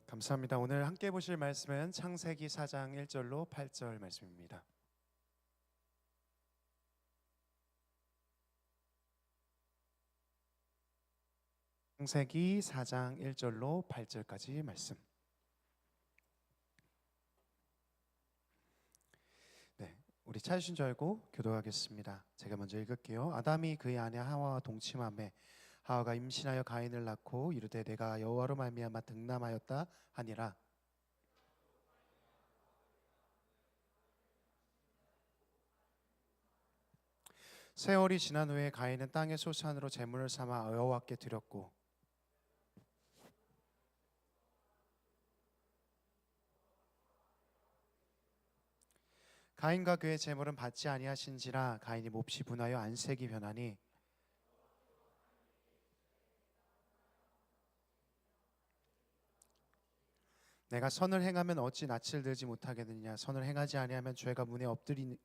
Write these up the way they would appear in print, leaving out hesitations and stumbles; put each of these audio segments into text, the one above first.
감사합니다. 오늘 함께 보실 말씀은 창세기 4장 1절로 8절 말씀입니다. 창세기 4장 1절로 8절까지 말씀. 네, 우리 찾으신 줄 알고 교도하겠습니다. 제가 먼저 읽을게요. 아담이 그의 아내 하와와 동침하매 하와가 임신하여 가인을 낳고 이르되 내가 여호와로 말미암아 득남하였다 하니라. 세월이 지난 후에 가인은 땅의 소산으로 제물을 삼아 여호와께 드렸고 가인과 그의 제물은 받지 아니하신지라 가인이 몹시 분하여 안색이 변하니 내가 선을 행하면 어찌 낯을 들지 못하겠느냐. 선을 행하지 아니하면 죄가 문에 엎드려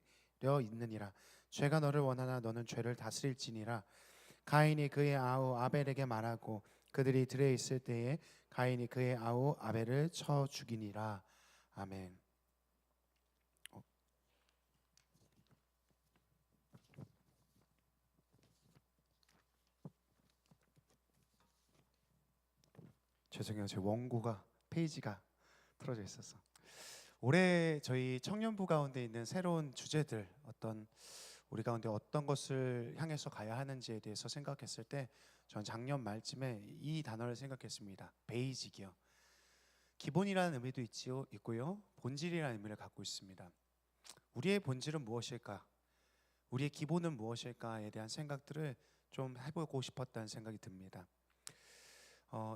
있느니라. 죄가 너를 원하나 너는 죄를 다스릴지니라. 가인이 그의 아우 아벨에게 말하고 그들이 들에 있을 때에 가인이 그의 아우 아벨을 쳐 죽이니라. 아멘. 죄송해요. 제 원고가 페이지가 틀어져 있어서. 올해 저희 청년부 가운데 있는 새로운 주제들, 우리 가운데 어떤 것을 향해서 가야 하는지에 대해서 생각했을 때 전 작년 말쯤에 이 단어를 생각했습니다. 베이직이요. 기본이라는 의미도 있고요. 본질이라는 의미를 갖고 있습니다. 우리의 본질은 무엇일까? 우리의 기본은 무엇일까에 대한 생각들을 좀 해보고 싶었다는 생각이 듭니다.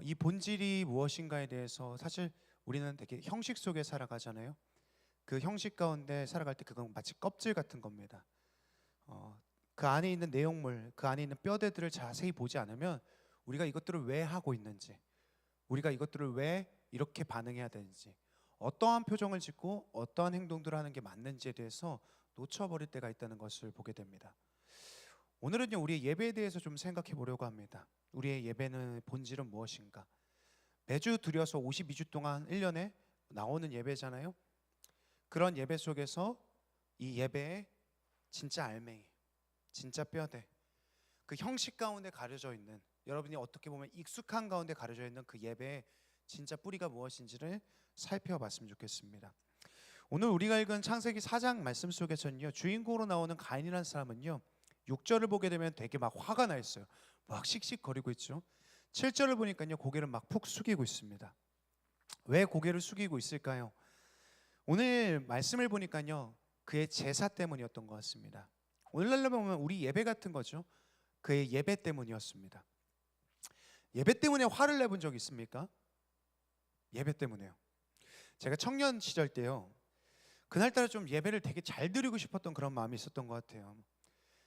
이 본질이 무엇인가에 대해서 사실 우리는 되게 형식 속에 살아가잖아요. 그 형식 가운데 살아갈 때 그건 마치 껍질 같은 겁니다. 그 안에 있는 내용물, 그 안에 있는 뼈대들을 자세히 보지 않으면 우리가 이것들을 왜 하고 있는지, 우리가 이것들을 왜 이렇게 반응해야 되는지, 어떠한 표정을 짓고 어떠한 행동들을 하는 게 맞는지에 대해서 놓쳐버릴 때가 있다는 것을 보게 됩니다. 오늘은요, 우리의 예배에 대해서 좀 생각해 보려고 합니다. 우리의 예배는 본질은 무엇인가? 매주 들여서 52주 동안 1년에 나오는 예배잖아요. 그런 예배 속에서 이 예배의 진짜 알맹이, 진짜 뼈대, 그 형식 가운데 가려져 있는, 여러분이 어떻게 보면 익숙한 가운데 가려져 있는 그 예배의 진짜 뿌리가 무엇인지를 살펴봤으면 좋겠습니다. 오늘 우리가 읽은 창세기 4장 말씀 속에서는요, 주인공으로 나오는 가인이라는 사람은요, 6절을 보게 되면 되게 막 화가 나 있어요. 막 씩씩거리고 있죠. 7절을 보니까요, 고개를 막 푹 숙이고 있습니다. 왜 고개를 숙이고 있을까요? 오늘 말씀을 보니까요, 그의 제사 때문이었던 것 같습니다. 오늘날로 보면 우리 예배 같은 거죠. 그의 예배 때문이었습니다. 예배 때문에 화를 내본 적 있습니까? 예배 때문에요. 제가 청년 시절 때요, 그날따라 좀 예배를 되게 잘 드리고 싶었던 그런 마음이 있었던 것 같아요.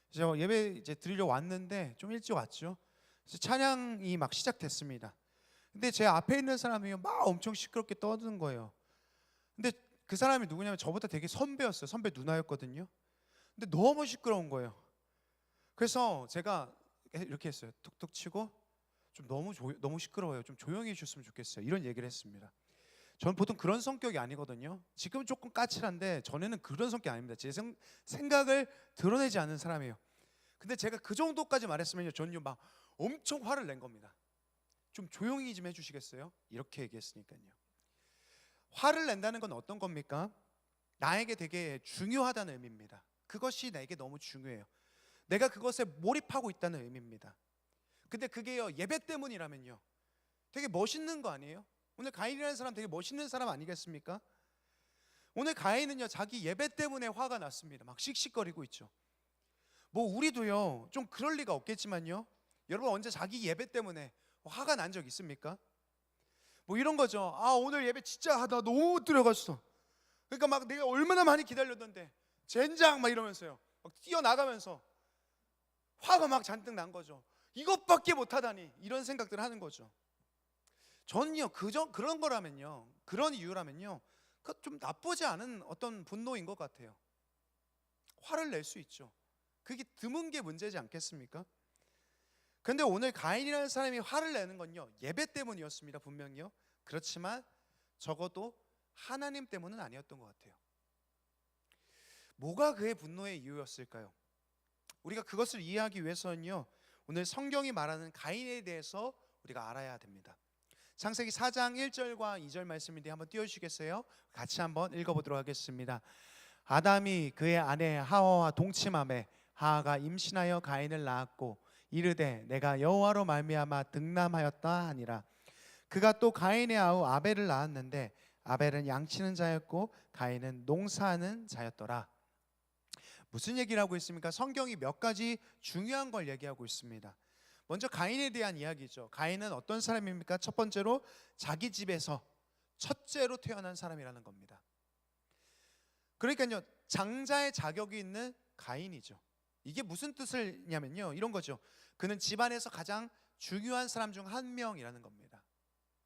그래서 예배 이제 드리러 왔는데 좀 일찍 왔죠. 그래서 찬양이 막 시작됐습니다. 근데 제 앞에 있는 사람이 막 엄청 시끄럽게 떠드는 거예요. 근데 그 사람이 누구냐면 저보다 되게 선배였어요. 선배 누나였거든요. 근데 너무 시끄러운 거예요. 그래서 제가 이렇게 했어요. 툭툭 치고 좀 너무 시끄러워요. 좀 조용히 해주셨으면 좋겠어요. 이런 얘기를 했습니다. 저는 보통 그런 성격이 아니거든요. 지금 조금 까칠한데 전에는 그런 성격이 아닙니다. 제 생각을 드러내지 않는 사람이에요. 근데 제가 그 정도까지 말했으면요, 저는요 막 엄청 화를 낸 겁니다. 좀 조용히 좀 해주시겠어요? 이렇게 얘기했으니까요. 화를 낸다는 건 어떤 겁니까? 나에게 되게 중요하다는 의미입니다. 그것이 나에게 너무 중요해요. 내가 그것에 몰입하고 있다는 의미입니다. 근데 그게요, 예배 때문이라면요, 되게 멋있는 거 아니에요? 오늘 가인이라는 사람 되게 멋있는 사람 아니겠습니까? 오늘 가인은요, 자기 예배 때문에 화가 났습니다. 막 씩씩거리고 있죠. 뭐 우리도요 좀 그럴 리가 없겠지만요, 여러분 언제 자기 예배 때문에 화가 난 적 있습니까? 뭐 이런 거죠. 아, 오늘 예배 진짜 나 너무 못 들어갔어. 그러니까 막 내가 얼마나 많이 기다렸는데 젠장 막 이러면서요, 막 뛰어나가면서 화가 막 잔뜩 난 거죠. 이것밖에 못하다니, 이런 생각들을 하는 거죠. 저는요 그런 거라면요, 그런 이유라면요, 그 좀 나쁘지 않은 어떤 분노인 것 같아요. 화를 낼 수 있죠. 그게 드문 게 문제지 않겠습니까? 그런데 오늘 가인이라는 사람이 화를 내는 건요, 예배 때문이었습니다. 분명히요. 그렇지만 적어도 하나님 때문은 아니었던 것 같아요. 뭐가 그의 분노의 이유였을까요? 우리가 그것을 이해하기 위해서는요, 오늘 성경이 말하는 가인에 대해서 우리가 알아야 됩니다. 창세기 4장 1절과 2절 말씀인데 한번 띄워주시겠어요? 같이 한번 읽어보도록 하겠습니다. 아담이 그의 아내 하와와 동침하매 하와가 임신하여 가인을 낳았고 이르되 내가 여호와로 말미암아 득남하였다 하니라. 그가 또 가인의 아우 아벨을 낳았는데 아벨은 양치는 자였고 가인은 농사하는 자였더라. 무슨 얘기를 하고 있습니까? 성경이 몇 가지 중요한 걸 얘기하고 있습니다. 먼저 가인에 대한 이야기죠. 가인은 어떤 사람입니까? 첫 번째로 자기 집에서 첫째로 태어난 사람이라는 겁니다. 그러니까요, 장자의 자격이 있는 가인이죠. 이게 무슨 뜻이냐면요, 이런 거죠. 그는 집안에서 가장 중요한 사람 중 한 명이라는 겁니다.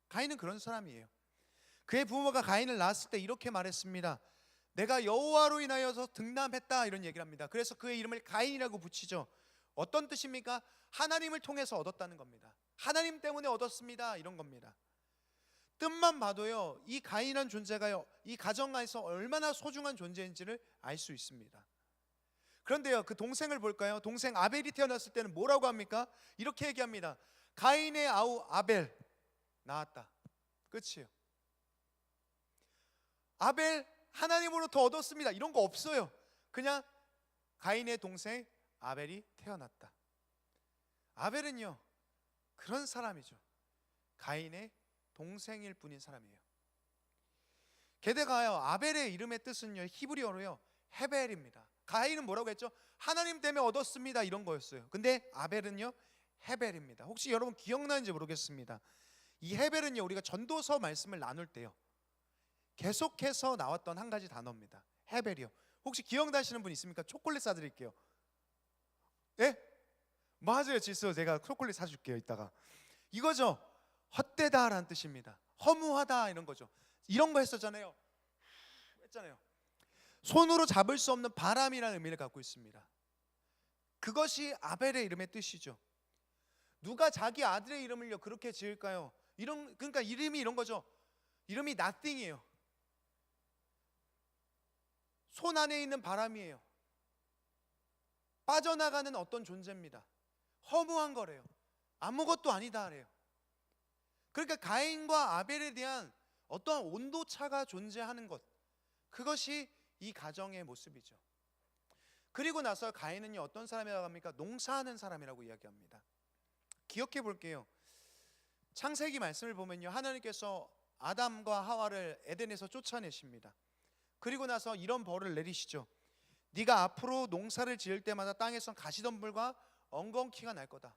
가인은 그런 사람이에요. 그의 부모가 가인을 낳았을 때 이렇게 말했습니다. 내가 여호와로 인하여서 득남했다, 이런 얘기를 합니다. 그래서 그의 이름을 가인이라고 붙이죠. 어떤 뜻입니까? 하나님을 통해서 얻었다는 겁니다. 하나님 때문에 얻었습니다, 이런 겁니다. 뜻만 봐도요, 이 가인이라는 존재가요, 이 가정 안에서 얼마나 소중한 존재인지를 알 수 있습니다. 그런데요, 그 동생을 볼까요? 동생 아벨이 태어났을 때는 뭐라고 합니까? 이렇게 얘기합니다. 가인의 아우 아벨 낳았다. 끝이에요. 아벨 하나님으로부터 얻었습니다, 이런 거 없어요. 그냥 가인의 동생 아벨이 태어났다. 아벨은요, 그런 사람이죠. 가인의 동생일 뿐인 사람이에요. 게다가요, 아벨의 이름의 뜻은요, 히브리어로요, 헤벨입니다. 가인은 뭐라고 했죠? 하나님 때문에 얻었습니다, 이런 거였어요. 근데 아벨은요, 헤벨입니다. 혹시 여러분 기억나는지 모르겠습니다. 이 헤벨은요, 우리가 전도서 말씀을 나눌 때요, 계속해서 나왔던 한 가지 단어입니다. 헤벨이요. 혹시 기억나시는 분 있습니까? 초콜릿 사드릴게요. 예? 맞아요, 지수. 제가 초콜릿 사줄게요, 이따가. 이거죠. 헛되다라는 뜻입니다. 허무하다, 이런 거죠. 이런 거 했었잖아요. 손으로 잡을 수 없는 바람이라는 의미를 갖고 있습니다. 그것이 아벨의 이름의 뜻이죠. 누가 자기 아들의 이름을요 그렇게 지을까요? 그러니까 이름이 이런 거죠. 이름이 nothing이에요. 손 안에 있는 바람이에요. 빠져나가는 어떤 존재입니다. 허무한 거래요. 아무것도 아니다래요. 그러니까 가인과 아벨에 대한 어떠한 온도차가 존재하는 것, 그것이 이 가정의 모습이죠. 그리고 나서 가인은요, 어떤 사람이라고 합니까? 농사하는 사람이라고 이야기합니다. 기억해 볼게요. 창세기 말씀을 보면요, 하나님께서 아담과 하와를 에덴에서 쫓아내십니다. 그리고 나서 이런 벌을 내리시죠. 네가 앞으로 농사를 지을 때마다 땅에서 가시덤불과 엉겅퀴가 날 거다.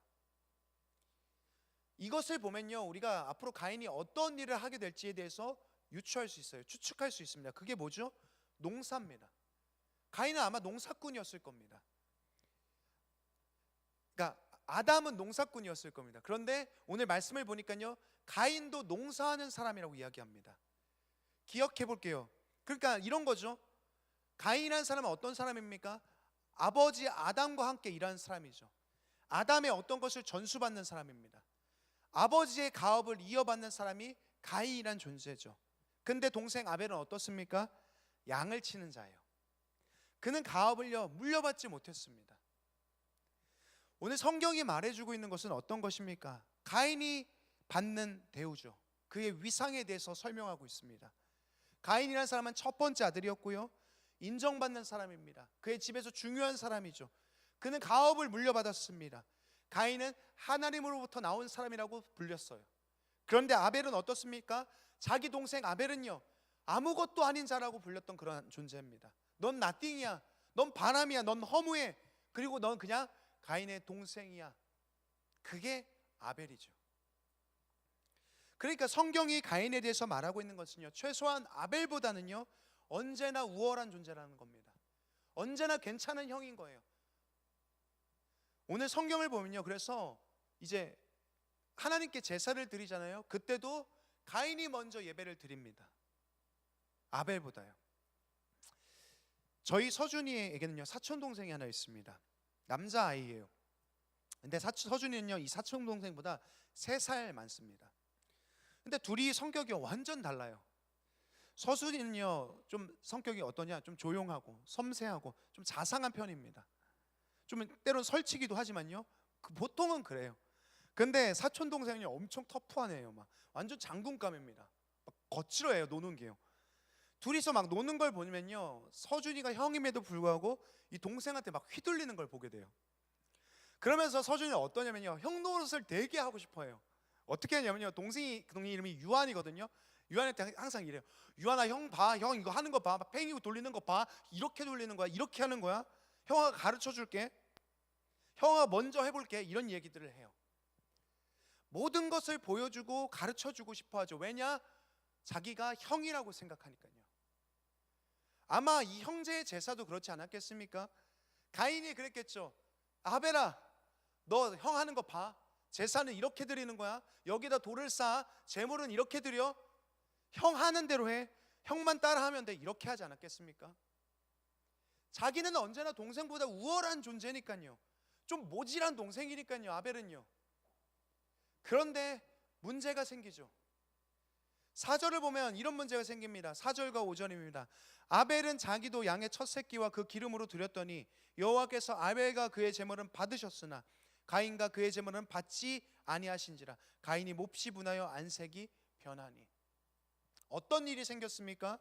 이것을 보면요, 우리가 앞으로 가인이 어떤 일을 하게 될지에 대해서 유추할 수 있어요. 추측할 수 있습니다. 그게 뭐죠? 농사입니다. 가인은 아마 농사꾼이었을 겁니다. 그러니까 아담은 농사꾼이었을 겁니다. 그런데 오늘 말씀을 보니까요, 가인도 농사하는 사람이라고 이야기합니다. 기억해 볼게요. 그러니까 이런 거죠. 가인이라는 사람은 어떤 사람입니까? 아버지 아담과 함께 일하는 사람이죠. 아담의 어떤 것을 전수받는 사람입니다. 아버지의 가업을 이어받는 사람이 가인이란 존재죠. 근데 동생 아벨은 어떻습니까? 양을 치는 자예요. 그는 가업을요 물려받지 못했습니다. 오늘 성경이 말해주고 있는 것은 어떤 것입니까? 가인이 받는 대우죠. 그의 위상에 대해서 설명하고 있습니다. 가인이라는 사람은 첫 번째 아들이었고요, 인정받는 사람입니다. 그의 집에서 중요한 사람이죠. 그는 가업을 물려받았습니다. 가인은 하나님으로부터 나온 사람이라고 불렸어요. 그런데 아벨은 어떻습니까? 자기 동생 아벨은요, 아무것도 아닌 자라고 불렸던 그런 존재입니다. 넌 나띵이야, 넌 바람이야, 넌 허무해, 그리고 넌 그냥 가인의 동생이야. 그게 아벨이죠. 그러니까 성경이 가인에 대해서 말하고 있는 것은요, 최소한 아벨보다는요 언제나 우월한 존재라는 겁니다. 언제나 괜찮은 형인 거예요. 오늘 성경을 보면요, 그래서 이제 하나님께 제사를 드리잖아요. 그때도 가인이 먼저 예배를 드립니다. 아벨보다요. 저희 서준이에게는요 사촌 동생이 하나 있습니다. 남자 아이예요. 근데 서준이는요 이 사촌 동생보다 3살 많습니다. 근데 둘이 성격이 완전 달라요. 서준이는요 좀 성격이 어떠냐, 좀 조용하고 섬세하고 좀 자상한 편입니다. 좀 때론 설치기도 하지만요, 보통은 그래요. 근데 사촌 동생이 엄청 터프한 애예요. 막 완전 장군감입니다. 막 거칠어해요, 노는 게요. 둘이서 막 노는 걸 보면요, 서준이가 형임에도 불구하고 이 동생한테 막 휘둘리는 걸 보게 돼요. 그러면서 서준이는 어떠냐면요, 형 노릇을 되게 하고 싶어해요. 어떻게 하냐면요, 동생이 이름이 유한이거든요. 유한한테 항상 이래요. 유한아, 형 봐, 형 이거 하는 거 봐, 막 팽이고 돌리는 거 봐, 이렇게 돌리는 거야, 이렇게 하는 거야. 형아가 가르쳐 줄게, 형아가 먼저 해볼게, 이런 얘기들을 해요. 모든 것을 보여주고 가르쳐 주고 싶어 하죠. 왜냐? 자기가 형이라고 생각하니까요. 아마 이 형제의 제사도 그렇지 않았겠습니까? 가인이 그랬겠죠. 아벨아, 너 형 하는 거 봐. 제사는 이렇게 드리는 거야. 여기다 돌을 쌓아. 제물은 이렇게 드려. 형 하는 대로 해. 형만 따라하면 돼. 이렇게 하지 않았겠습니까? 자기는 언제나 동생보다 우월한 존재니까요. 좀 모질한 동생이니까요, 아벨은요. 그런데 문제가 생기죠. 4절을 보면 이런 문제가 생깁니다. 4절과 5절입니다. 아벨은 자기도 양의 첫 새끼와 그 기름으로 드렸더니 여호와께서 아벨과 그의 제물은 받으셨으나 가인과 그의 제물은 받지 아니하신지라. 가인이 몹시 분하여 안색이 변하니. 어떤 일이 생겼습니까?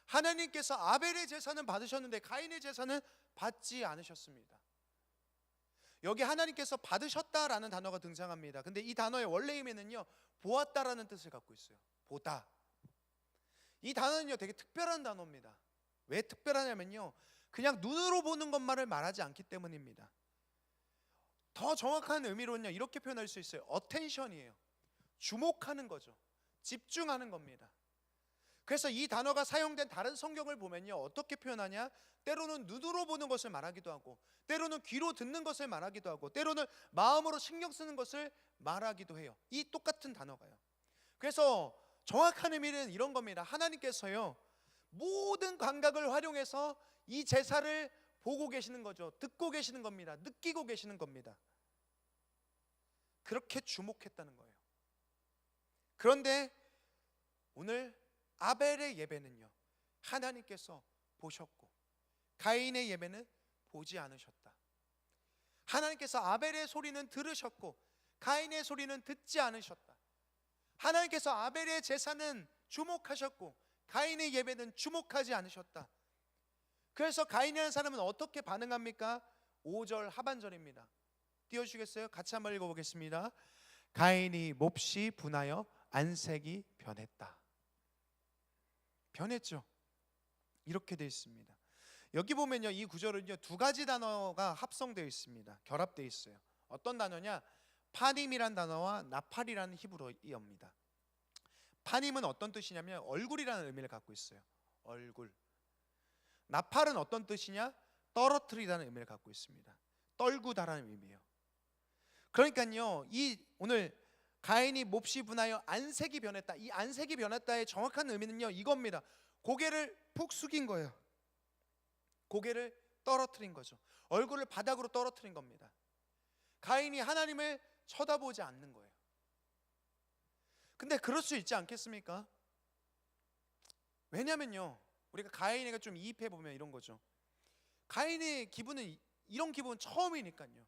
하나님께서 아벨의 제사는 받으셨는데 가인의 제사는 받지 않으셨습니다. 여기 하나님께서 받으셨다라는 단어가 등장합니다. 근데 이 단어의 원래 의미는요, 보았다라는 뜻을 갖고 있어요. 보다. 이 단어는요 되게 특별한 단어입니다. 왜 특별하냐면요, 그냥 눈으로 보는 것만을 말하지 않기 때문입니다. 더 정확한 의미로는요 이렇게 표현할 수 있어요. 어텐션이에요. 주목하는 거죠. 집중하는 겁니다. 그래서 이 단어가 사용된 다른 성경을 보면요, 어떻게 표현하냐? 때로는 눈으로 보는 것을 말하기도 하고, 때로는 귀로 듣는 것을 말하기도 하고, 때로는 마음으로 신경 쓰는 것을 말하기도 해요. 이 똑같은 단어가요. 그래서 정확한 의미는 이런 겁니다. 하나님께서요 모든 감각을 활용해서 이 제사를 보고 계시는 거죠. 듣고 계시는 겁니다. 느끼고 계시는 겁니다. 그렇게 주목했다는 거예요. 그런데 오늘 아벨의 예배는요, 하나님께서 보셨고 가인의 예배는 보지 않으셨다. 하나님께서 아벨의 소리는 들으셨고 가인의 소리는 듣지 않으셨다. 하나님께서 아벨의 제사는 주목하셨고 가인의 예배는 주목하지 않으셨다. 그래서 가인이라는 사람은 어떻게 반응합니까? 5절 하반절입니다. 띄워주시겠어요? 같이 한번 읽어보겠습니다. 가인이 몹시 분하여 안색이 변했다. 변했죠. 이렇게 되어 있습니다. 여기 보면요, 이 구절은요 두 가지 단어가 합성되어 있습니다. 결합되어 있어요. 어떤 단어냐? 파님이란 단어와 나팔이라는 히브리어입니다. 파님은 어떤 뜻이냐면 얼굴이라는 의미를 갖고 있어요. 얼굴. 나팔은 어떤 뜻이냐? 떨어뜨리다는 의미를 갖고 있습니다. 떨구다라는 의미예요. 그러니까요, 이 오늘 가인이 몹시 분하여 안색이 변했다. 이 안색이 변했다의 정확한 의미는요 이겁니다. 고개를 푹 숙인 거예요. 고개를 떨어뜨린 거죠. 얼굴을 바닥으로 떨어뜨린 겁니다. 가인이 하나님을 쳐다보지 않는 거예요. 근데 그럴 수 있지 않겠습니까? 왜냐면요, 우리가 가인에게 좀 이입해 보면 이런 거죠. 가인의 기분은 이런 기분은 처음이니까요.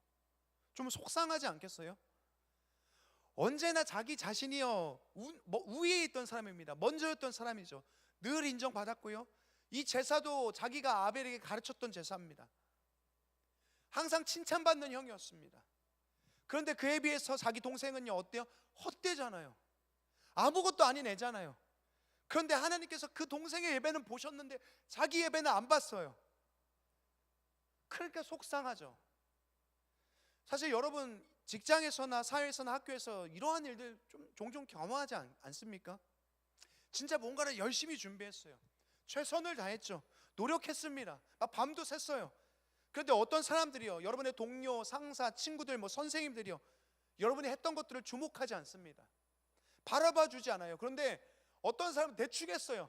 좀 속상하지 않겠어요? 언제나 자기 자신이요 우위에 있던 사람입니다. 먼저였던 사람이죠. 늘 인정받았고요. 이 제사도 자기가 아벨에게 가르쳤던 제사입니다. 항상 칭찬받는 형이었습니다. 그런데 그에 비해서 자기 동생은요 어때요? 헛되잖아요. 아무것도 아닌 애잖아요. 그런데 하나님께서 그 동생의 예배는 보셨는데 자기 예배는 안 봤어요. 그러니까 속상하죠. 사실 여러분 직장에서나 사회에서나 학교에서 이러한 일들 좀 종종 경험하지 않습니까? 진짜 뭔가를 열심히 준비했어요. 최선을 다했죠. 노력했습니다. 막 밤도 샜어요. 그런데 어떤 사람들이요, 여러분의 동료, 상사, 친구들, 선생님들이요, 여러분이 했던 것들을 주목하지 않습니다. 바라봐 주지 않아요. 그런데 어떤 사람은 대충 했어요.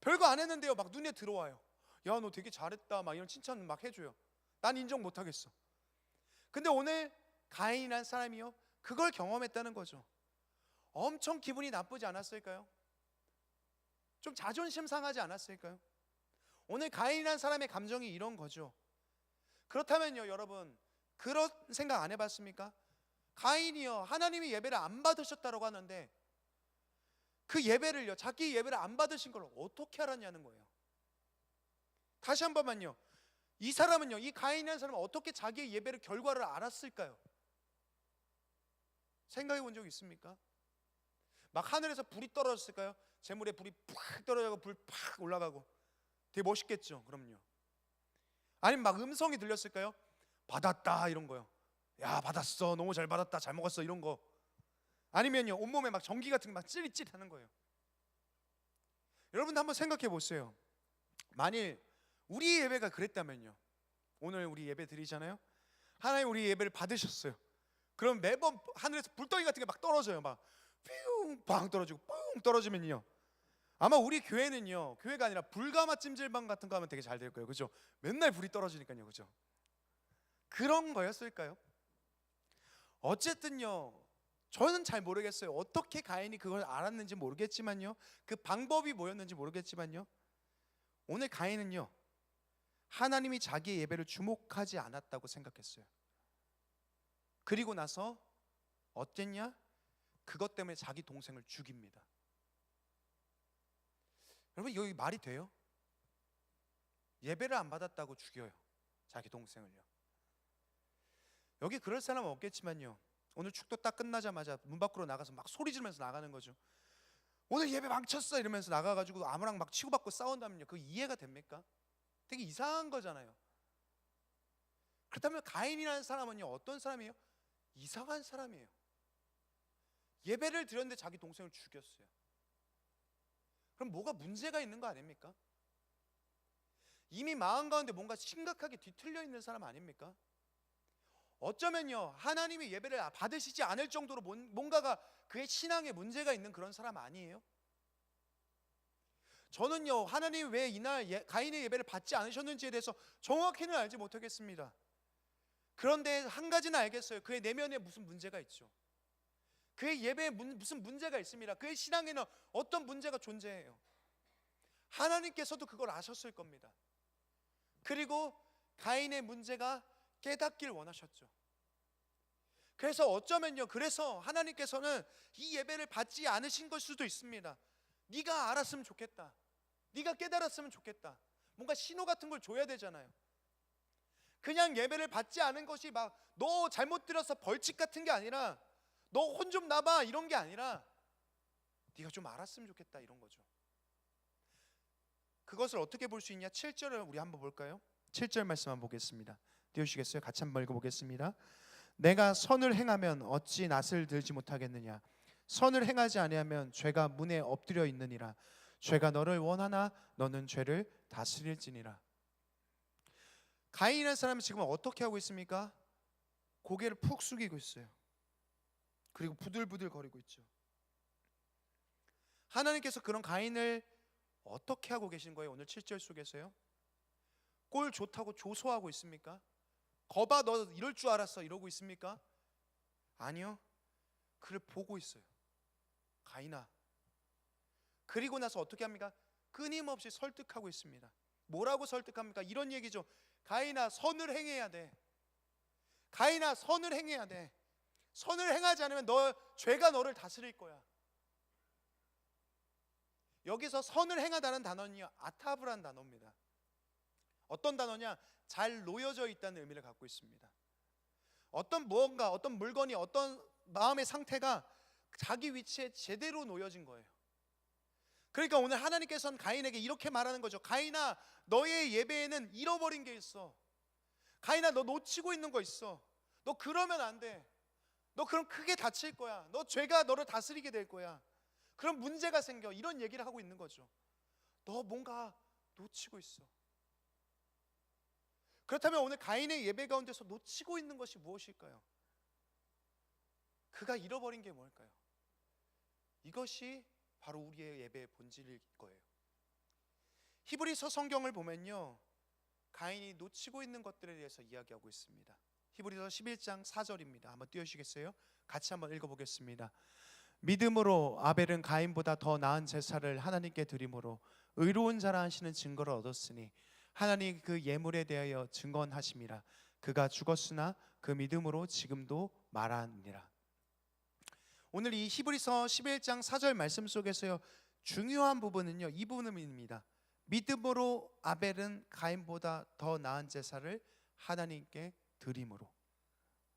별거 안 했는데요 막 눈에 들어와요. 야, 너 되게 잘했다, 막 이런 칭찬 막 해줘요. 난 인정 못하겠어. 근데 오늘 가인이라는 사람이요 그걸 경험했다는 거죠. 엄청 기분이 나쁘지 않았을까요? 좀 자존심 상하지 않았을까요? 오늘 가인이라는 사람의 감정이 이런 거죠. 그렇다면요, 여러분, 그런 생각 안 해봤습니까? 가인이요, 하나님이 예배를 안 받으셨다고 하는데 그 예배를요, 자기 예배를 안 받으신 걸 어떻게 알았냐는 거예요. 다시 한 번만요, 이 사람은요, 이 가인이라는 사람은 어떻게 자기의 예배를 결과를 알았을까요? 생각해 본 적 있습니까? 막 하늘에서 불이 떨어졌을까요? 재물에 불이 팍 떨어져서 불 팍 올라가고 되게 멋있겠죠. 그럼요. 아니면 막 음성이 들렸을까요? 받았다 이런 거요. 야, 받았어, 너무 잘 받았다, 잘 먹었어, 이런 거. 아니면요, 온몸에 막 전기 같은 게 막 찌릿찌릿 하는 거예요. 여러분도 한번 생각해 보세요. 만일 우리 예배가 그랬다면요, 오늘 우리 예배 드리잖아요. 하나님 우리 예배를 받으셨어요. 그럼 매번 하늘에서 불덩이 같은 게 막 떨어져요. 막 뿅 떨어지고 뻥 떨어지면요, 아마 우리 교회는요, 교회가 아니라 불가마 찜질방 같은 거 하면 되게 잘 될 거예요. 그죠? 맨날 불이 떨어지니까요. 그죠? 그런 거였을까요? 어쨌든요, 저는 잘 모르겠어요. 어떻게 가인이 그걸 알았는지 모르겠지만요, 그 방법이 뭐였는지 모르겠지만요, 오늘 가인은요, 하나님이 자기의 예배를 주목하지 않았다고 생각했어요. 그리고 나서 어땠냐? 그것 때문에 자기 동생을 죽입니다. 여러분, 여기 말이 돼요? 예배를 안 받았다고 죽여요, 자기 동생을요. 여기 그럴 사람은 없겠지만요, 오늘 축도 딱 끝나자마자 문 밖으로 나가서 막 소리 지르면서 나가는 거죠. 오늘 예배 망쳤어 이러면서 나가가지고 아무랑 막 치고받고 싸운다면요, 그거 이해가 됩니까? 되게 이상한 거잖아요. 그렇다면 가인이라는 사람은요, 어떤 사람이에요? 이상한 사람이에요. 예배를 드렸는데 자기 동생을 죽였어요. 그럼 뭐가 문제가 있는 거 아닙니까? 이미 마음 가운데 뭔가 심각하게 뒤틀려 있는 사람 아닙니까? 어쩌면요, 하나님이 예배를 받으시지 않을 정도로 뭔가가 그의 신앙에 문제가 있는 그런 사람 아니에요? 저는요, 하나님이 왜 이날 가인의 예배를 받지 않으셨는지에 대해서 정확히는 알지 못하겠습니다. 그런데 한 가지는 알겠어요. 그의 내면에 무슨 문제가 있죠. 그의 예배에 무슨 문제가 있습니다. 그의 신앙에는 어떤 문제가 존재해요. 하나님께서도 그걸 아셨을 겁니다. 그리고 가인의 문제가 깨닫길 원하셨죠. 그래서 어쩌면요, 그래서 하나님께서는 이 예배를 받지 않으신 걸 수도 있습니다. 네가 알았으면 좋겠다, 네가 깨달았으면 좋겠다, 뭔가 신호 같은 걸 줘야 되잖아요. 그냥 예배를 받지 않은 것이 막 너 잘못 들어서 벌칙 같은 게 아니라, 너 혼 좀 나봐 이런 게 아니라, 네가 좀 알았으면 좋겠다 이런 거죠. 그것을 어떻게 볼 수 있냐? 7절을 우리 한번 볼까요? 7절 말씀 한번 보겠습니다. 띄우시겠어요? 같이 한번 읽어보겠습니다. 내가 선을 행하면 어찌 낯을 들지 못하겠느냐? 선을 행하지 아니하면 죄가 문에 엎드려 있느니라. 죄가 너를 원하나 너는 죄를 다스릴지니라. 가인이라는 사람이 지금 어떻게 하고 있습니까? 고개를 푹 숙이고 있어요. 그리고 부들부들 거리고 있죠. 하나님께서 그런 가인을 어떻게 하고 계신 거예요? 오늘 7절 속에서요. 꼴 좋다고 조소하고 있습니까? 거봐, 너 이럴 줄 알았어 이러고 있습니까? 아니요, 그를 보고 있어요. 가인아. 그리고 나서 어떻게 합니까? 끊임없이 설득하고 있습니다. 뭐라고 설득합니까? 이런 얘기죠. 가인아, 선을 행해야 돼. 가인아, 선을 행해야 돼. 선을 행하지 않으면 죄가 너를 다스릴 거야. 여기서 선을 행하다는 단어는요, 아타브라는 단어입니다. 어떤 단어냐? 잘 놓여져 있다는 의미를 갖고 있습니다. 어떤 무언가, 어떤 물건이, 어떤 마음의 상태가 자기 위치에 제대로 놓여진 거예요. 그러니까 오늘 하나님께서는 가인에게 이렇게 말하는 거죠. 가인아, 너의 예배에는 잃어버린 게 있어. 가인아, 너 놓치고 있는 거 있어. 너 그러면 안 돼. 너 그럼 크게 다칠 거야. 너 죄가 너를 다스리게 될 거야. 그럼 문제가 생겨. 이런 얘기를 하고 있는 거죠. 너 뭔가 놓치고 있어. 그렇다면 오늘 가인의 예배 가운데서 놓치고 있는 것이 무엇일까요? 그가 잃어버린 게 뭘까요? 이것이 바로 우리의 예배의 본질일 거예요. 히브리서 성경을 보면요, 가인이 놓치고 있는 것들에 대해서 이야기하고 있습니다. 히브리서 11장 4절입니다. 한번 띄워주시겠어요? 같이 한번 읽어보겠습니다. 믿음으로 아벨은 가인보다 더 나은 제사를 하나님께 드림으로 의로운 자라 하시는 증거를 얻었으니 하나님 그 예물에 대하여 증언하심이라. 그가 죽었으나 그 믿음으로 지금도 말하느니라. 오늘 이 히브리서 11장 4절 말씀 속에서요, 중요한 부분은요, 이 부분입니다. 믿음으로 아벨은 가인보다 더 나은 제사를 하나님께 드림으로.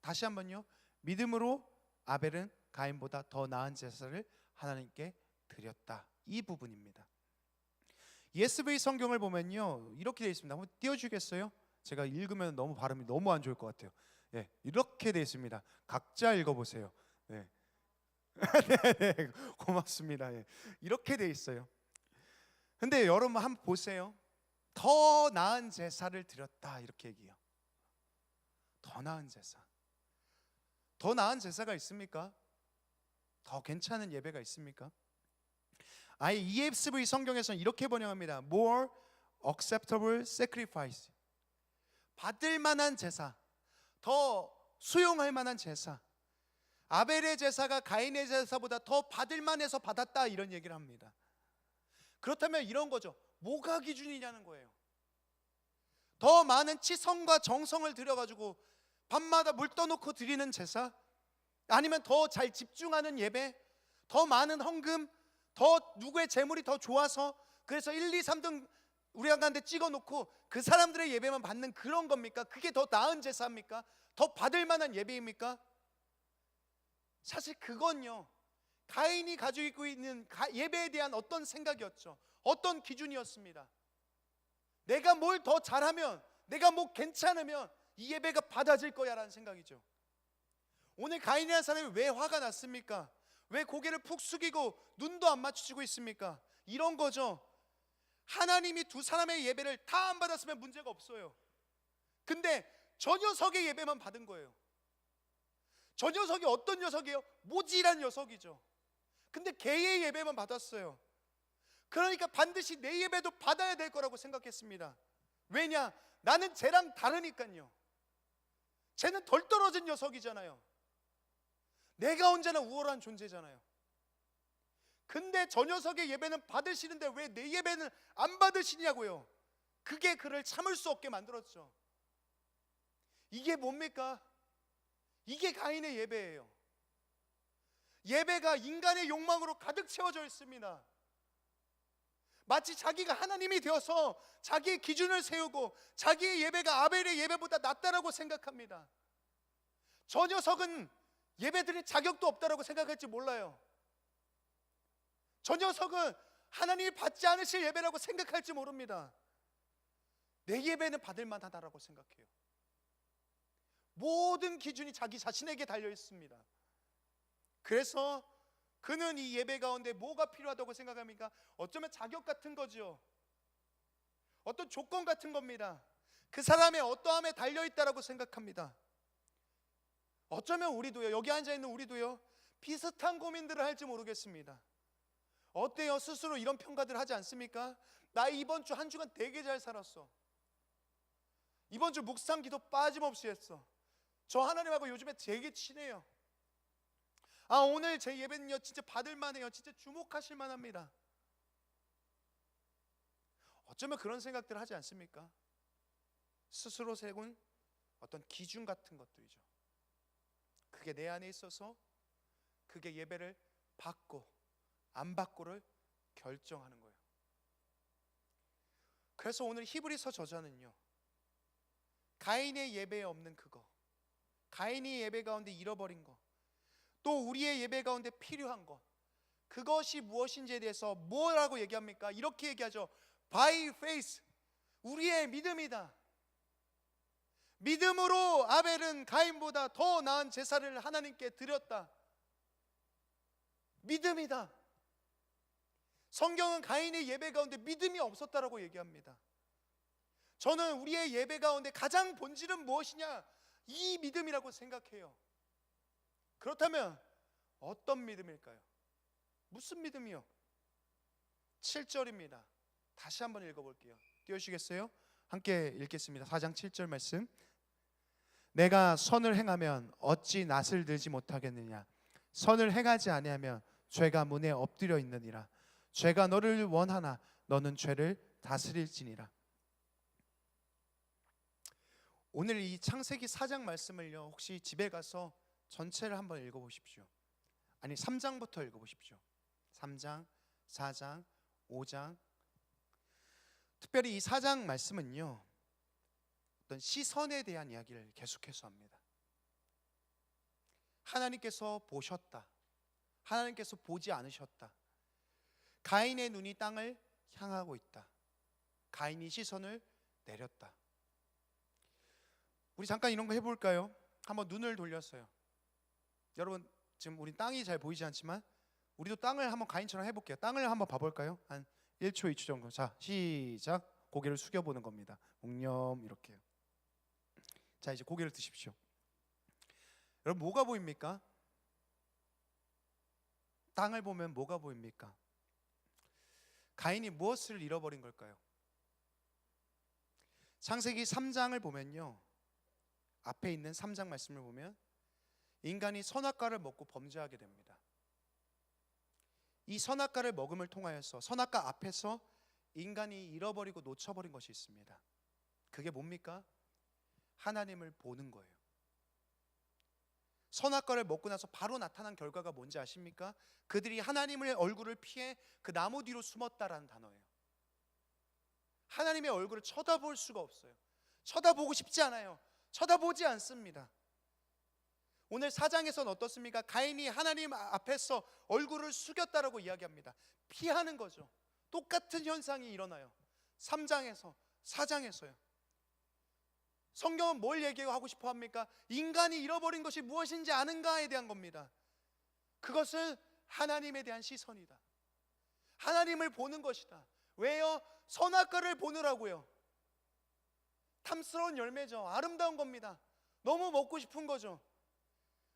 다시 한번요, 믿음으로 아벨은 가인보다 더 나은 제사를 하나님께 드렸다. 이 부분입니다. ESV 성경을 보면요, 이렇게 되어 있습니다. 한번 띄워주겠어요? 제가 읽으면 너무 발음이 너무 안 좋을 것 같아요. 예, 이렇게 되어 있습니다. 각자 읽어보세요. 네. 네, 고맙습니다. 예, 이렇게 되어 있어요. 근데 여러분 한번 보세요. 더 나은 제사를 드렸다, 이렇게 얘기해요. 더 나은 제사. 더 나은 제사가 있습니까? 더 괜찮은 예배가 있습니까? 아예 ESV 성경에서는 이렇게 번역합니다. More acceptable sacrifice. 받을 만한 제사, 더 수용할 만한 제사. 아벨의 제사가 가인의 제사보다 더 받을 만해서 받았다, 이런 얘기를 합니다. 그렇다면 이런 거죠. 뭐가 기준이냐는 거예요. 더 많은 치성과 정성을 들여가지고 밤마다 물 떠놓고 드리는 제사, 아니면 더 잘 집중하는 예배, 더 많은 헌금, 더 누구의 재물이 더 좋아서 그래서 1, 2, 3등 우리 가운데 찍어놓고 그 사람들의 예배만 받는 그런 겁니까? 그게 더 나은 제사입니까? 더 받을 만한 예배입니까? 사실 그건요, 가인이 가지고 있는 예배에 대한 어떤 생각이었죠. 어떤 기준이었습니다. 내가 뭘 더 잘하면, 내가 뭐 괜찮으면 이 예배가 받아질 거야 라는 생각이죠. 오늘 가인이라는 사람이 왜 화가 났습니까? 왜 고개를 푹 숙이고 눈도 안 맞추고 있습니까? 이런 거죠. 하나님이 두 사람의 예배를 다 안 받았으면 문제가 없어요. 근데 저 녀석의 예배만 받은 거예요. 저 녀석이 어떤 녀석이에요? 모질한 녀석이죠. 근데 걔의 예배만 받았어요. 그러니까 반드시 내 예배도 받아야 될 거라고 생각했습니다. 왜냐? 나는 쟤랑 다르니까요. 쟤는 덜 떨어진 녀석이잖아요. 내가 언제나 우월한 존재잖아요. 근데 저 녀석의 예배는 받으시는데 왜 내 예배는 안 받으시냐고요. 그게 그를 참을 수 없게 만들었죠. 이게 뭡니까? 이게 가인의 예배예요. 예배가 인간의 욕망으로 가득 채워져 있습니다. 마치 자기가 하나님이 되어서 자기의 기준을 세우고 자기의 예배가 아벨의 예배보다 낫다라고 생각합니다. 저 녀석은 예배드릴 자격도 없다라고 생각할지 몰라요. 저 녀석은 하나님이 받지 않으실 예배라고 생각할지 모릅니다. 내 예배는 받을 만하다라고 생각해요. 모든 기준이 자기 자신에게 달려 있습니다. 그래서 그는 이 예배 가운데 뭐가 필요하다고 생각합니까? 어쩌면 자격 같은 거죠. 어떤 조건 같은 겁니다. 그 사람의 어떠함에 달려 있다라고 생각합니다. 어쩌면 우리도요, 여기 앉아 있는 우리도요, 비슷한 고민들을 할지 모르겠습니다. 어때요? 스스로 이런 평가들 하지 않습니까? 나 이번 주 한 주간 되게 잘 살았어. 이번 주 묵상 기도 빠짐없이 했어. 저 하나님하고 요즘에 되게 친해요. 아, 오늘 제 예배는요 진짜 받을 만해요. 진짜 주목하실 만합니다. 어쩌면 그런 생각들을 하지 않습니까? 스스로 세운 어떤 기준 같은 것들이죠. 그게 내 안에 있어서 그게 예배를 받고 안 받고를 결정하는 거예요. 그래서 오늘 히브리서 저자는요, 가인의 예배에 없는 그거, 가인이 예배 가운데 잃어버린 거, 또 우리의 예배 가운데 필요한 것, 그것이 무엇인지에 대해서 뭐라고 얘기합니까? 이렇게 얘기하죠. By faith, 우리의 믿음이다. 믿음으로 아벨은 가인보다 더 나은 제사를 하나님께 드렸다. 믿음이다. 성경은 가인의 예배 가운데 믿음이 없었다라고 얘기합니다. 저는 우리의 예배 가운데 가장 본질은 무엇이냐? 이 믿음이라고 생각해요. 그렇다면 어떤 믿음일까요? 무슨 믿음이요? 7절입니다. 다시 한번 읽어볼게요. 띄워주시겠어요? 함께 읽겠습니다. 4장 7절 말씀. 내가 선을 행하면 어찌 낯을 들지 못하겠느냐? 선을 행하지 아니하면 죄가 문에 엎드려 있느니라. 죄가 너를 원하나 너는 죄를 다스릴지니라. 오늘 이 창세기 4장 말씀을요, 혹시 집에 가서 전체를 한번 읽어보십시오. 아니 3장부터 읽어보십시오. 3장, 4장, 5장. 특별히 이 4장 말씀은요, 어떤 시선에 대한 이야기를 계속해서 합니다. 하나님께서 보셨다, 하나님께서 보지 않으셨다. 가인의 눈이 땅을 향하고 있다. 가인이 시선을 내렸다. 우리 잠깐 이런 거 해볼까요? 한번 눈을 돌렸어요. 여러분 지금 우리 땅이 잘 보이지 않지만 우리도 땅을 한번 가인처럼 해볼게요. 땅을 한번 봐볼까요? 한 1초 2초 정도. 자, 시작. 고개를 숙여보는 겁니다. 묵념 이렇게요. 자, 이제 고개를 드십시오. 여러분 뭐가 보입니까? 땅을 보면 뭐가 보입니까? 가인이 무엇을 잃어버린 걸까요? 창세기 3장을 보면요, 앞에 있는 3장 말씀을 보면 인간이 선악과를 먹고 범죄하게 됩니다. 이 선악과를 먹음을 통하여서 선악과 앞에서 인간이 잃어버리고 놓쳐버린 것이 있습니다. 그게 뭡니까? 하나님을 보는 거예요. 선악과를 먹고 나서 바로 나타난 결과가 뭔지 아십니까? 그들이 하나님의 얼굴을 피해 그 나무 뒤로 숨었다라는 단어예요. 하나님의 얼굴을 쳐다볼 수가 없어요. 쳐다보고 싶지 않아요. 쳐다보지 않습니다. 오늘 4장에서는 어떻습니까? 가인이 하나님 앞에서 얼굴을 숙였다라고 이야기합니다. 피하는 거죠. 똑같은 현상이 일어나요. 3장에서 4장에서요. 성경은 뭘 얘기하고 싶어 합니까? 인간이 잃어버린 것이 무엇인지 아는가에 대한 겁니다. 그것은 하나님에 대한 시선이다. 하나님을 보는 것이다. 왜요? 선악과를 보느라고요. 탐스러운 열매죠. 아름다운 겁니다. 너무 먹고 싶은 거죠.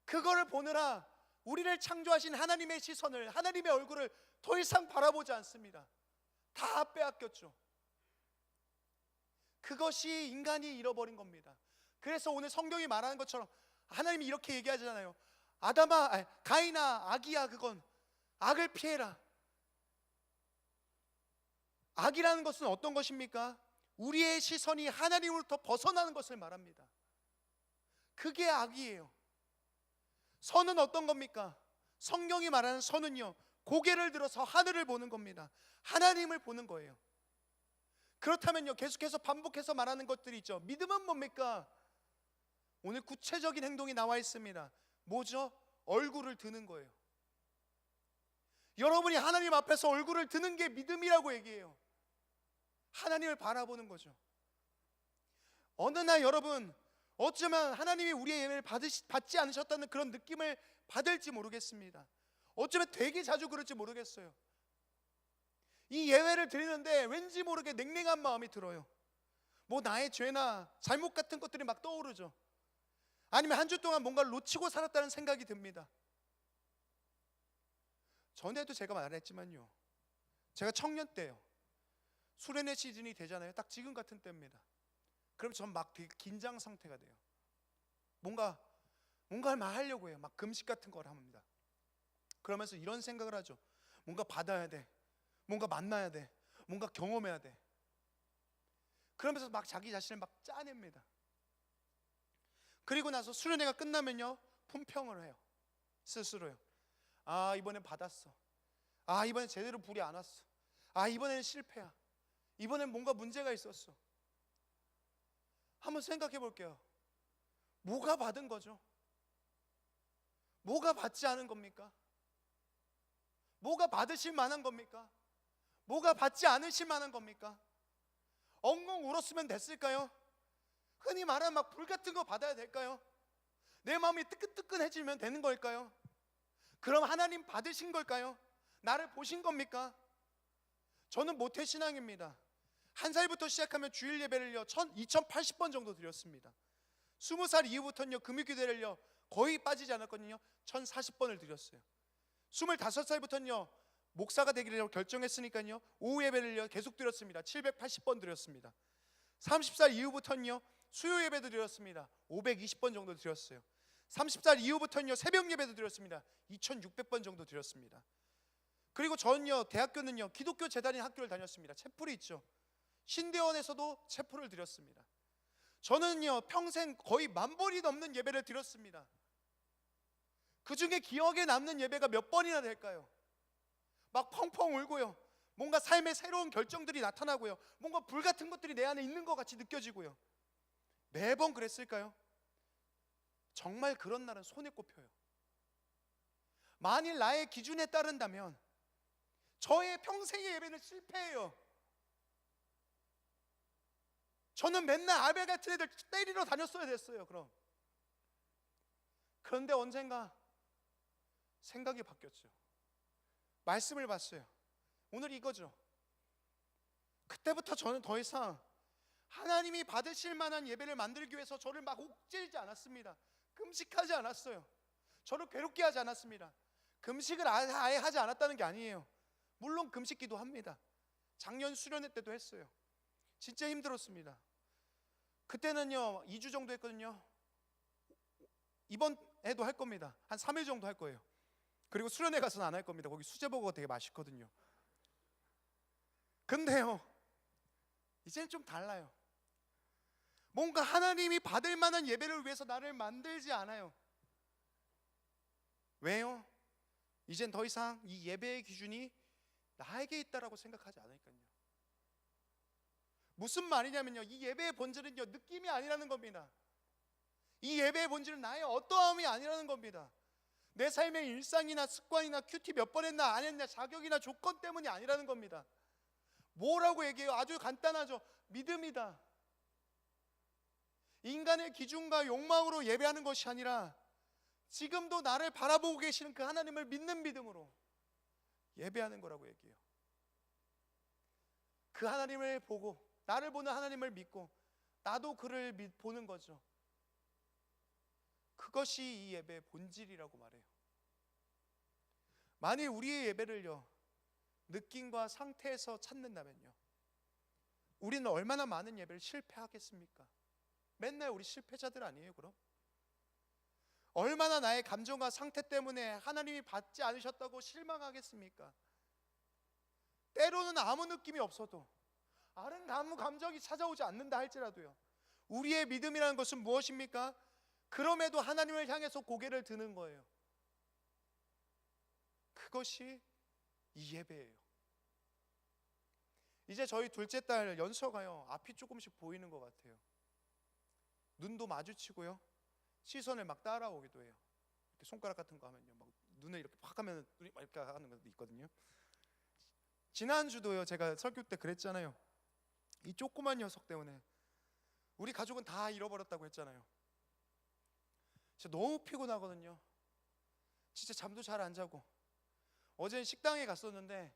그거를 보느라 우리를 창조하신 하나님의 시선을, 하나님의 얼굴을 더 이상 바라보지 않습니다. 다 빼앗겼죠. 그것이 인간이 잃어버린 겁니다. 그래서 오늘 성경이 말하는 것처럼 하나님이 이렇게 얘기하잖아요. 가인아, 악이야. 그건 악을 피해라. 악이라는 것은 어떤 것입니까? 우리의 시선이 하나님으로부터 벗어나는 것을 말합니다. 그게 악이에요. 선은 어떤 겁니까? 성경이 말하는 선은요, 고개를 들어서 하늘을 보는 겁니다. 하나님을 보는 거예요. 그렇다면요, 계속해서 반복해서 말하는 것들이 있죠. 믿음은 뭡니까? 오늘 구체적인 행동이 나와 있습니다. 뭐죠? 얼굴을 드는 거예요. 여러분이 하나님 앞에서 얼굴을 드는 게 믿음이라고 얘기해요. 하나님을 바라보는 거죠. 어느 날 여러분, 어쩌면 하나님이 우리의 예배를 받지 않으셨다는 그런 느낌을 받을지 모르겠습니다. 어쩌면 되게 자주 그럴지 모르겠어요. 이 예배를 드리는데 왠지 모르게 냉랭한 마음이 들어요. 뭐 나의 죄나 잘못 같은 것들이 막 떠오르죠. 아니면 한 주 동안 뭔가를 놓치고 살았다는 생각이 듭니다. 전에도 제가 말했지만요, 제가 청년 때요, 수련회 시즌이 되잖아요. 딱 지금 같은 때입니다. 그럼 전 막 되게 긴장 상태가 돼요. 뭔가를 막 하려고 해요. 막 금식 같은 걸 합니다. 그러면서 이런 생각을 하죠. 뭔가 받아야 돼. 뭔가 만나야 돼. 뭔가 경험해야 돼. 그러면서 막 자기 자신을 막 짜냅니다. 그리고 나서 수련회가 끝나면요, 품평을 해요. 스스로요. 아, 이번엔 받았어. 아, 이번엔 제대로 불이 안 왔어. 아, 이번에는 실패야. 이번엔 뭔가 문제가 있었어. 한번 생각해 볼게요. 뭐가 받은 거죠? 뭐가 받지 않은 겁니까? 뭐가 받으실 만한 겁니까? 뭐가 받지 않으실 만한 겁니까? 엉엉 울었으면 됐을까요? 흔히 말하는 막 불 같은 거 받아야 될까요? 내 마음이 뜨끈뜨끈해지면 되는 걸까요? 그럼 하나님 받으신 걸까요? 나를 보신 겁니까? 저는 모태신앙입니다. 1살부터 시작하면 주일 예배를요 2080번 정도 드렸습니다. 20살 이후부터는요 금요기도를요 거의 빠지지 않았거든요. 1040번을 드렸어요. 25살부터는요 목사가 되기로 결정했으니까요 오후 예배를요 계속 드렸습니다. 780번 드렸습니다. 30살 이후부터는요 수요 예배도 드렸습니다. 520번 정도 드렸어요. 30살 이후부터는요 새벽 예배도 드렸습니다. 2600번 정도 드렸습니다. 그리고 저는요, 대학교는요, 기독교 재단인 학교를 다녔습니다. 채플이 있죠. 신대원에서도 채플을 드렸습니다. 저는요, 평생 거의 10,000번이 넘는 예배를 드렸습니다. 그 중에 기억에 남는 예배가 몇 번이나 될까요? 막 펑펑 울고요, 뭔가 삶의 새로운 결정들이 나타나고요, 뭔가 불같은 것들이 내 안에 있는 것 같이 느껴지고요. 매번 그랬을까요? 정말 그런 날은 손에 꼽혀요. 만일 나의 기준에 따른다면 저의 평생의 예배는 실패해요. 저는 맨날 아벨 같은 애들 때리러 다녔어야 됐어요. 그런데 언젠가 생각이 바뀌었죠. 말씀을 봤어요. 오늘 이거죠. 그때부터 저는 더 이상 하나님이 받으실 만한 예배를 만들기 위해서 저를 막 옥죄지 않았습니다. 금식하지 않았어요. 저를 괴롭게 하지 않았습니다. 금식을 아예 하지 않았다는 게 아니에요. 물론 금식 기도합니다. 작년 수련회 때도 했어요. 진짜 힘들었습니다. 그때는요 2주 정도 했거든요. 이번에도 할 겁니다. 한 3일 정도 할 거예요. 그리고 수련회 가서는 안 할 겁니다. 거기 수제버거가 되게 맛있거든요. 근데요, 이제는 좀 달라요. 뭔가 하나님이 받을 만한 예배를 위해서 나를 만들지 않아요. 왜요? 이젠 더 이상 이 예배의 기준이 나에게 있다라고 생각하지 않으니까요. 무슨 말이냐면요, 이 예배의 본질은요, 느낌이 아니라는 겁니다. 이 예배의 본질은 나의 어떠함이 아니라는 겁니다. 내 삶의 일상이나 습관이나 큐티 몇 번 했나 안 했나, 자격이나 조건 때문이 아니라는 겁니다. 뭐라고 얘기해요? 아주 간단하죠. 믿음이다. 인간의 기준과 욕망으로 예배하는 것이 아니라 지금도 나를 바라보고 계시는 그 하나님을 믿는 믿음으로 예배하는 거라고 얘기해요. 그 하나님을 보고, 나를 보는 하나님을 믿고 나도 그를 보는 거죠. 그것이 이 예배의 본질이라고 말해요. 만일 우리의 예배를요, 느낌과 상태에서 찾는다면요, 우리는 얼마나 많은 예배를 실패하겠습니까? 맨날 우리 실패자들 아니에요? 그럼 얼마나 나의 감정과 상태 때문에 하나님이 받지 않으셨다고 실망하겠습니까? 때로는 아무 느낌이 없어도, 아무 감정이 찾아오지 않는다 할지라도요, 우리의 믿음이라는 것은 무엇입니까? 그럼에도 하나님을 향해서 고개를 드는 거예요. 그것이 이 예배예요. 이제 저희 둘째 딸 연서가요, 앞이 조금씩 보이는 것 같아요. 눈도 마주치고요, 시선을 막 따라오기도 해요. 이렇게 손가락 같은 거 하면요, 막 눈을 이렇게 팍 하면 눈이 막 이렇게 하는 것도 있거든요. 지난주도요, 제가 설교 때 그랬잖아요. 이 조그만 녀석 때문에 우리 가족은 다 잃어버렸다고 했잖아요. 진짜 너무 피곤하거든요. 진짜 잠도 잘 안 자고. 어제 식당에 갔었는데,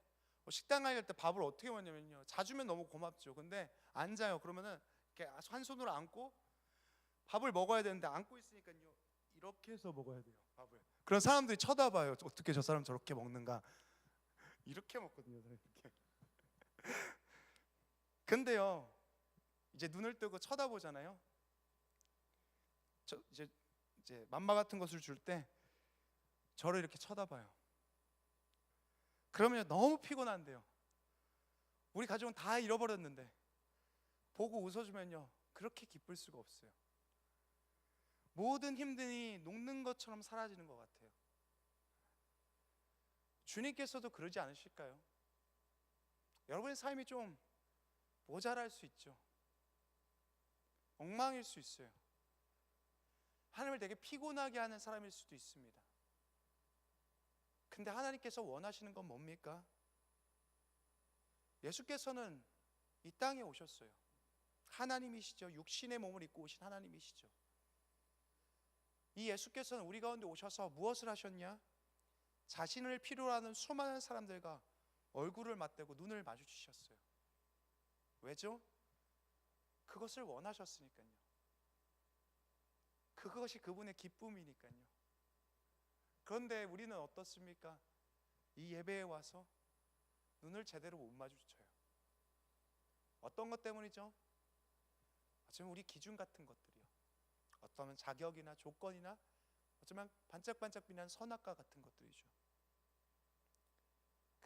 식당 갈 때 밥을 어떻게 먹냐면요, 자주면 너무 고맙죠. 근데 안 자요. 그러면은 이렇게 한 손으로 안고 밥을 먹어야 되는데, 안고 있으니까요, 이렇게 해서 먹어야 돼요, 밥을. 그런 사람들이 쳐다봐요. 어떻게 저 사람 저렇게 먹는가. 이렇게 먹거든요, 이렇게. 근데요, 이제 눈을 뜨고 쳐다보잖아요. 이제 맘마 같은 것을 줄 때 저를 이렇게 쳐다봐요. 그러면 너무 피곤한데요, 우리 가족은 다 잃어버렸는데 보고 웃어주면요, 그렇게 기쁠 수가 없어요. 모든 힘듦이 녹는 것처럼 사라지는 것 같아요. 주님께서도 그러지 않으실까요? 여러분의 삶이 좀 모자랄 수 있죠. 엉망일 수 있어요. 하나님을 되게 피곤하게 하는 사람일 수도 있습니다. 근데 하나님께서 원하시는 건 뭡니까? 예수께서는 이 땅에 오셨어요. 하나님이시죠. 육신의 몸을 입고 오신 하나님이시죠. 이 예수께서는 우리 가운데 오셔서 무엇을 하셨냐? 자신을 필요로 하는 수많은 사람들과 얼굴을 맞대고 눈을 마주치셨어요. 왜죠? 그것을 원하셨으니까요. 그것이 그분의 기쁨이니까요. 그런데 우리는 어떻습니까? 이 예배에 와서 눈을 제대로 못 마주쳐요. 어떤 것 때문이죠? 어쩌면 우리 기준 같은 것들이요, 어쩌면 자격이나 조건이나 어쩌면 반짝반짝 빛나는 선악과 같은 것들이죠.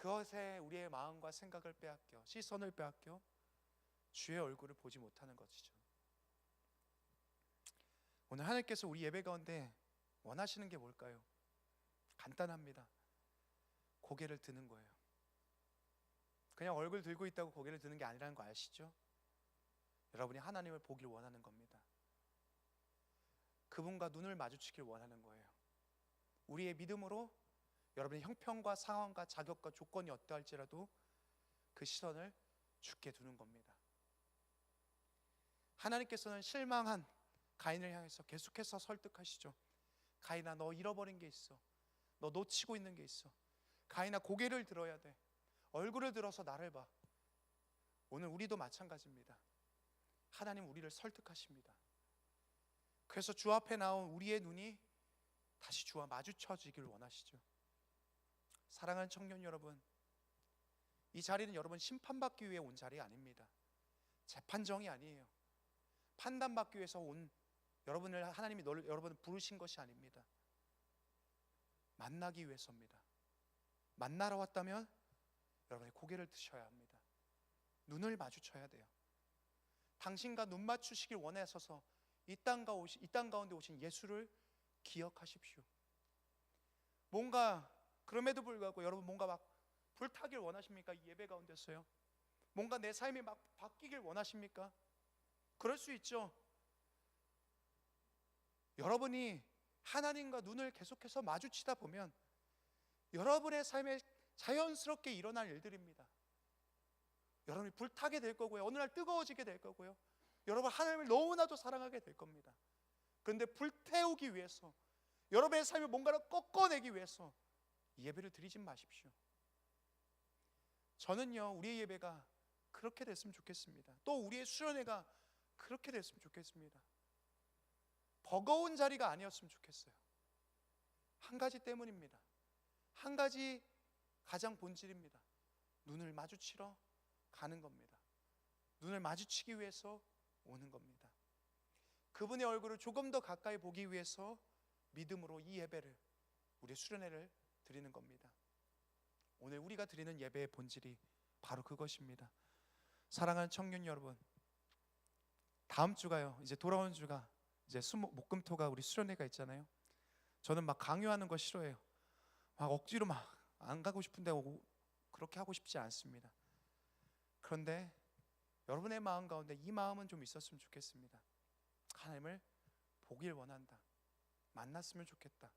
그것에 우리의 마음과 생각을 빼앗겨, 시선을 빼앗겨 주의 얼굴을 보지 못하는 것이죠. 오늘 하나님께서 우리 예배 가운데 원하시는 게 뭘까요? 간단합니다. 고개를 드는 거예요. 그냥 얼굴 들고 있다고 고개를 드는 게 아니라는 거 아시죠? 여러분이 하나님을 보길 원하는 겁니다. 그분과 눈을 마주치길 원하는 거예요. 우리의 믿음으로 여러분의 형편과 상황과 자격과 조건이 어떠할지라도 그 시선을 주께 두는 겁니다. 하나님께서는 실망한 가인을 향해서 계속해서 설득하시죠. 가인아, 너 잃어버린 게 있어. 너 놓치고 있는 게 있어. 가인아, 고개를 들어야 돼. 얼굴을 들어서 나를 봐. 오늘 우리도 마찬가지입니다. 하나님 우리를 설득하십니다. 그래서 주 앞에 나온 우리의 눈이 다시 주와 마주쳐지길 원하시죠. 사랑하는 청년 여러분, 이 자리는 여러분 심판받기 위해 온 자리 아닙니다. 재판정이 아니에요. 판단받기 위해서 온 여러분을 하나님이 여러분을 부르신 것이 아닙니다. 만나기 위해서입니다. 만나러 왔다면 여러분의 고개를 드셔야 합니다. 눈을 마주쳐야 돼요. 당신과 눈 맞추시길 원하셔서 이 땅 가운데 오신 예수를 기억하십시오. 뭔가 그럼에도 불구하고 여러분 뭔가 막 불타길 원하십니까? 이 예배 가운데서요. 뭔가 내 삶이 막 바뀌길 원하십니까? 그럴 수 있죠. 여러분이 하나님과 눈을 계속해서 마주치다 보면 여러분의 삶에 자연스럽게 일어날 일들입니다. 여러분이 불타게 될 거고요. 어느 날 뜨거워지게 될 거고요. 여러분 하나님을 너무나도 사랑하게 될 겁니다. 그런데 불태우기 위해서, 여러분의 삶에 뭔가를 꺾어내기 위해서 이 예배를 드리지 마십시오. 저는요, 우리의 예배가 그렇게 됐으면 좋겠습니다. 또 우리의 수련회가 그렇게 됐으면 좋겠습니다. 버거운 자리가 아니었으면 좋겠어요. 한 가지 때문입니다. 한 가지 가장 본질입니다. 눈을 마주치러 가는 겁니다. 눈을 마주치기 위해서 오는 겁니다. 그분의 얼굴을 조금 더 가까이 보기 위해서 믿음으로 이 예배를, 우리의 수련회를 드리는 겁니다. 오늘 우리가 드리는 예배의 본질이 바로 그것입니다. 사랑하는 청년 여러분, 다음 주가요, 이제 돌아온 주가 이제 목금토가 우리 수련회가 있잖아요. 저는 막 강요하는 거 싫어해요. 막 억지로 막 안 가고 싶은데 그렇게 하고 싶지 않습니다. 그런데 여러분의 마음 가운데 이 마음은 좀 있었으면 좋겠습니다. 하나님을 보길 원한다. 만났으면 좋겠다.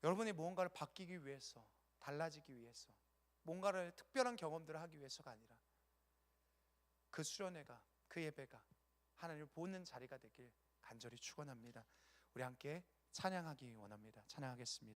여러분이 무언가를 바뀌기 위해서, 달라지기 위해서, 뭔가를 특별한 경험들을 하기 위해서가 아니라 그 수련회가, 그 예배가 하나님을 보는 자리가 되길 간절히 축원합니다. 우리 함께 찬양하기 원합니다. 찬양하겠습니다.